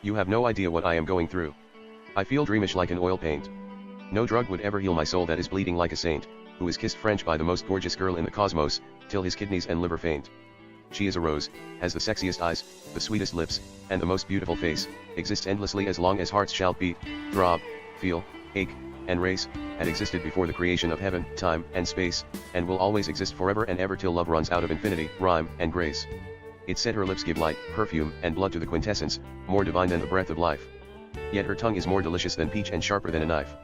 You have no idea what I am going through. I feel dreamish like an oil paint. No drug would ever heal my soul that is bleeding like a saint, who is kissed French by the most gorgeous girl in the cosmos, till his kidneys and liver faint. She is a rose, has the sexiest eyes, the sweetest lips, and the most beautiful face, exists endlessly as long as hearts shall beat, throb, feel, ache, and race, had existed before the creation of heaven, time, and space, and will always exist forever and ever till love runs out of infinity, rhyme, and grace. It said her lips give light, perfume, and blood to the quintessence, more divine than the breath of life. Yet her tongue is more delicious than peach and sharper than a knife.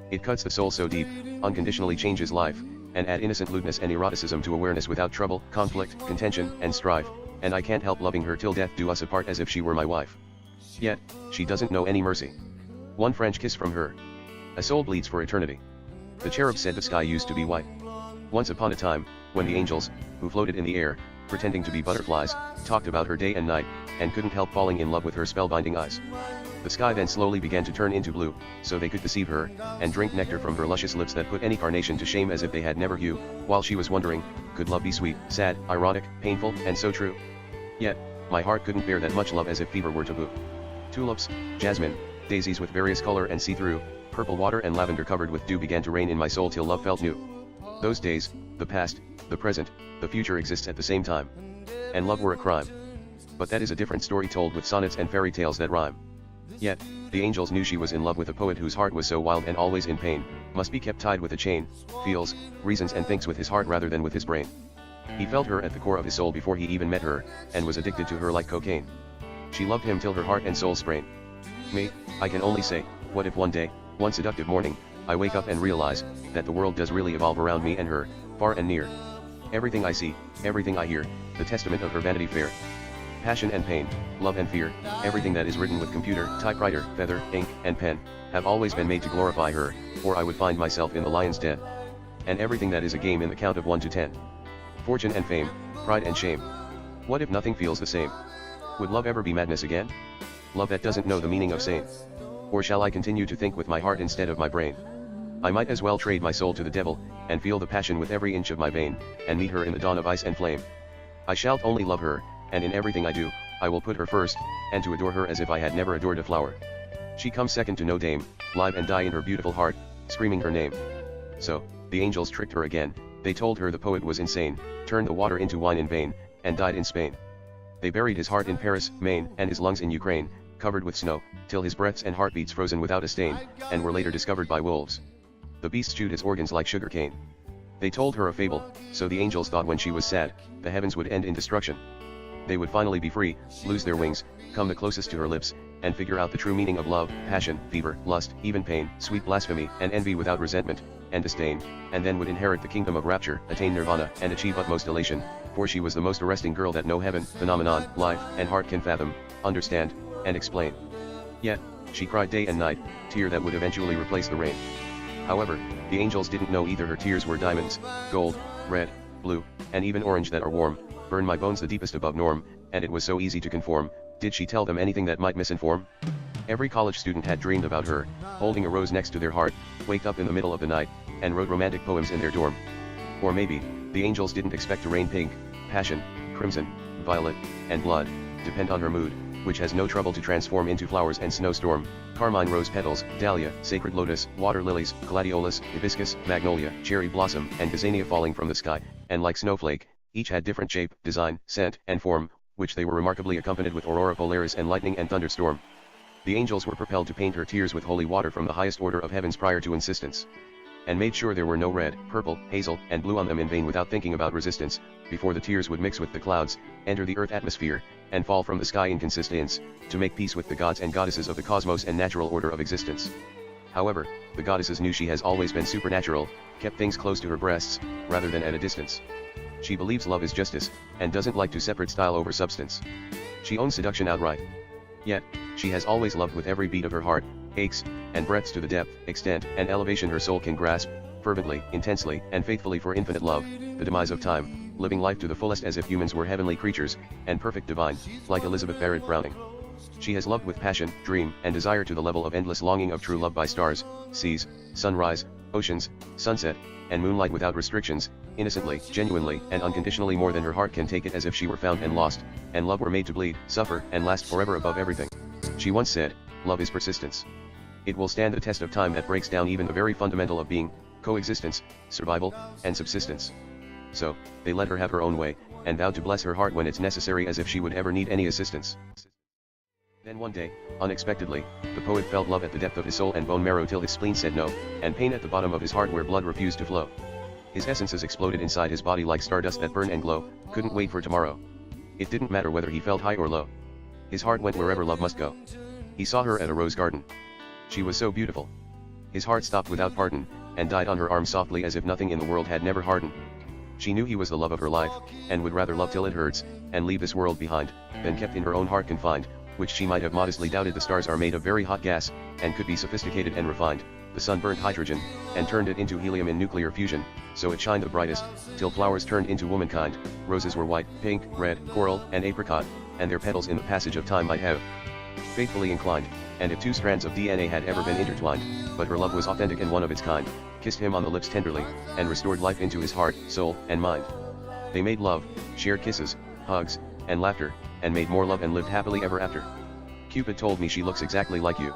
It cuts the soul so deep, unconditionally changes life, and add innocent lewdness and eroticism to awareness without trouble, conflict, contention, and strife, and I can't help loving her till death do us apart as if she were my wife. Yet, she doesn't know any mercy. One French kiss from her. A soul bleeds for eternity. The cherub said the sky used to be white. Once upon a time, when the angels, who floated in the air, pretending to be butterflies, talked about her day and night, and couldn't help falling in love with her spellbinding eyes. The sky then slowly began to turn into blue, so they could deceive her, and drink nectar from her luscious lips that put any carnation to shame as if they had never you, while she was wondering, could love be sweet, sad, ironic, painful, and so true? Yet, my heart couldn't bear that much love as if fever were taboo. Tulips, jasmine, daisies with various color and see-through, purple water and lavender covered with dew began to reign in my soul till love felt new. Those days, the past, the present, the future exists at the same time. And love were a crime. But that is a different story told with sonnets and fairy tales that rhyme. Yet, the angels knew she was in love with a poet whose heart was so wild and always in pain, must be kept tied with a chain, feels, reasons and thinks with his heart rather than with his brain. He felt her at the core of his soul before he even met her, and was addicted to her like cocaine. She loved him till her heart and soul sprain. Me, I can only say, what if one day, one seductive morning, I wake up and realize, that the world does really evolve around me and her, far and near. Everything I see, everything I hear, the testament of her vanity fair. Passion and pain, love and fear, everything that is written with computer, typewriter, feather, ink, and pen, have always been made to glorify her, or I would find myself in the lion's den. And everything that is a game in the count of 1 to 10. Fortune and fame, pride and shame. What if nothing feels the same? Would love ever be madness again? Love that doesn't know the meaning of sane? Or shall I continue to think with my heart instead of my brain? I might as well trade my soul to the devil, and feel the passion with every inch of my vein, and meet her in the dawn of ice and flame. I shall only love her, and in everything I do, I will put her first, and to adore her as if I had never adored a flower. She comes second to no dame, live and die in her beautiful heart, screaming her name. So, the angels tricked her again, they told her the poet was insane, turned the water into wine in vain, and died in Spain. They buried his heart in Paris, Maine, and his lungs in Ukraine, covered with snow, till his breaths and heartbeats frozen without a stain, and were later discovered by wolves. The beasts chewed his organs like sugar cane. They told her a fable, so the angels thought when she was sad, the heavens would end in destruction. They would finally be free, lose their wings, come the closest to her lips, and figure out the true meaning of love, passion, fever, lust, even pain, sweet blasphemy, and envy without resentment, and disdain, and then would inherit the kingdom of rapture, attain nirvana, and achieve utmost elation, for she was the most arresting girl that no heaven, phenomenon, life, and heart can fathom, understand, and explain. Yet, she cried day and night, tear that would eventually replace the rain. However, the angels didn't know either her tears were diamonds, gold, red, blue, and even orange that are warm, burn my bones the deepest above norm, and it was so easy to conform. Did she tell them anything that might misinform? Every college student had dreamed about her, holding a rose next to their heart, waked up in the middle of the night, and wrote romantic poems in their dorm. Or maybe, the angels didn't expect to rain pink, passion, crimson, violet, and blood, depend on her mood, which has no trouble to transform into flowers and snowstorm, carmine rose petals, dahlia, sacred lotus, water lilies, gladiolus, hibiscus, magnolia, cherry blossom, and gazania falling from the sky, and like snowflake, each had different shape, design, scent, and form, which they were remarkably accompanied with aurora polaris and lightning and thunderstorm. The angels were propelled to paint her tears with holy water from the highest order of heavens prior to insistence. And made sure there were no red, purple, hazel, and blue on them in vain without thinking about resistance, before the tears would mix with the clouds, enter the earth atmosphere, and fall from the sky in consistence, to make peace with the gods and goddesses of the cosmos and natural order of existence. However, the goddesses knew she has always been supernatural, kept things close to her breasts, rather than at a distance. She believes love is justice, and doesn't like to separate style over substance. She owns seduction outright. Yet, she has always loved with every beat of her heart, aches, and breaths to the depth, extent, and elevation her soul can grasp, fervently, intensely, and faithfully for infinite love, the demise of time, living life to the fullest as if humans were heavenly creatures, and perfect divine, like Elizabeth Barrett Browning. She has loved with passion, dream, and desire to the level of endless longing of true love by stars, seas, sunrise, oceans, sunset, and moonlight without restrictions, innocently, genuinely, and unconditionally more than her heart can take it as if she were found and lost, and love were made to bleed, suffer, and last forever above everything. She once said, "Love is persistence. It will stand the test of time that breaks down even the very fundamental of being, coexistence, survival, and subsistence." So, they let her have her own way, and vowed to bless her heart when it's necessary, as if she would ever need any assistance. Then one day, unexpectedly, the poet felt love at the depth of his soul and bone marrow till his spleen said no, and pain at the bottom of his heart where blood refused to flow. His essences exploded inside his body like stardust that burned and glow, couldn't wait for tomorrow. It didn't matter whether he felt high or low. His heart went wherever love must go. He saw her at a rose garden. She was so beautiful. His heart stopped without pardon, and died on her arm softly as if nothing in the world had never hardened. She knew he was the love of her life, and would rather love till it hurts, and leave this world behind, than kept in her own heart confined, which she might have modestly doubted. The stars are made of very hot gas, and could be sophisticated and refined. The sun burnt hydrogen, and turned it into helium in nuclear fusion, so it shined the brightest, till flowers turned into womankind. Roses were white, pink, red, coral, and apricot, and their petals in the passage of time might have faithfully inclined, and if two strands of DNA had ever been intertwined, but her love was authentic and one of its kind, kissed him on the lips tenderly, and restored life into his heart, soul, and mind. They made love, shared kisses, hugs, and laughter, and made more love and lived happily ever after. Cupid told me she looks exactly like you.